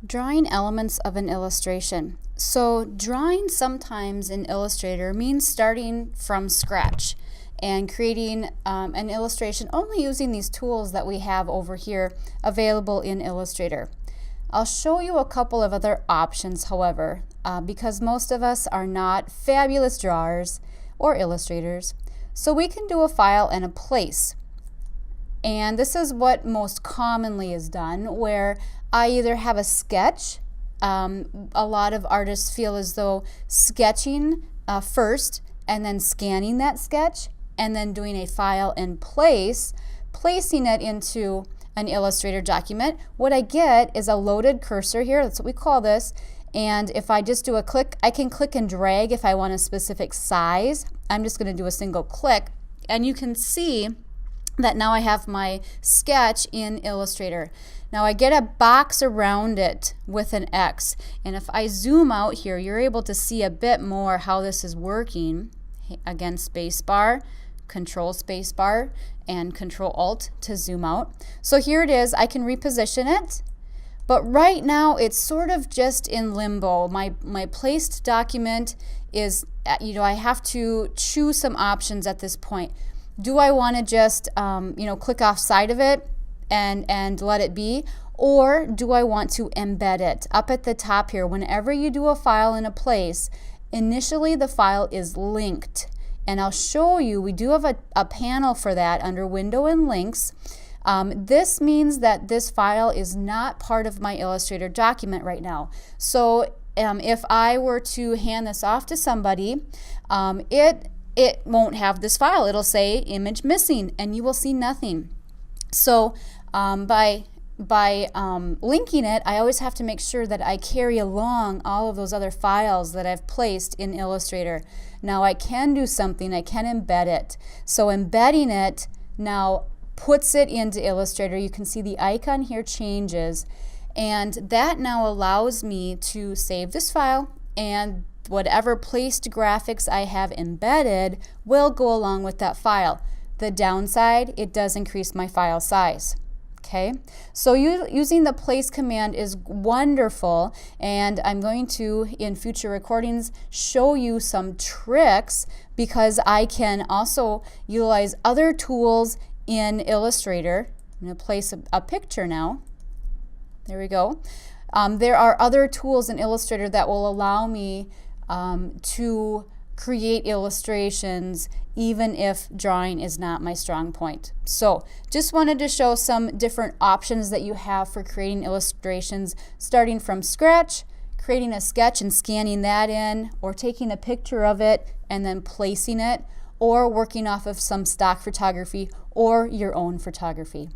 Drawing elements of an illustration. So drawing sometimes in Illustrator means starting from scratch and creating an illustration only using these tools that we have over here available in Illustrator. I'll show you a couple of other options, however, because most of us are not fabulous drawers or illustrators. So we can do a file and a place. And this is what most commonly is done, where I either have a sketch. A lot of artists feel as though sketching first and then scanning that sketch and then doing a file and place, placing it into an Illustrator document. What I get is a loaded cursor here. That's what we call this. And if I just do a click, I can click and drag if I want a specific size. I'm just going to do a single click, and you can see that now I have my sketch in Illustrator. Now I get a box around it with an X, and if I zoom out here, you're able to see a bit more how this is working. Again, spacebar, Control spacebar, and Control Alt to zoom out. So here it is. I can reposition it, but right now it's sort of just in limbo. My placed document is, I have to choose some options at this point. Do I want to just click off side of it and let it be, or do I want to embed it? Up at the top here, whenever you do a file in a place, initially the file is linked, and I'll show you, we do have a panel for that under Window and Links. This means that this file is not part of my Illustrator document right now. So if I were to hand this off to somebody, it won't have this file. It'll say image missing, and you will see nothing. So by linking it, I always have to make sure that I carry along all of those other files that I've placed in Illustrator. Now I can do something, I can embed it. So embedding it now puts it into Illustrator. You can see the icon here changes, and that now allows me to save this file, and whatever placed graphics I have embedded will go along with that file. The downside, it does increase my file size. Okay, so using the place command is wonderful, and I'm going to, in future recordings, show you some tricks because I can also utilize other tools in Illustrator. I'm going to place a picture now. There we go. There are other tools in Illustrator that will allow me to create illustrations even if drawing is not my strong point. So just wanted to show some different options that you have for creating illustrations, starting from scratch, creating a sketch and scanning that in, or taking a picture of it and then placing it, or working off of some stock photography or your own photography.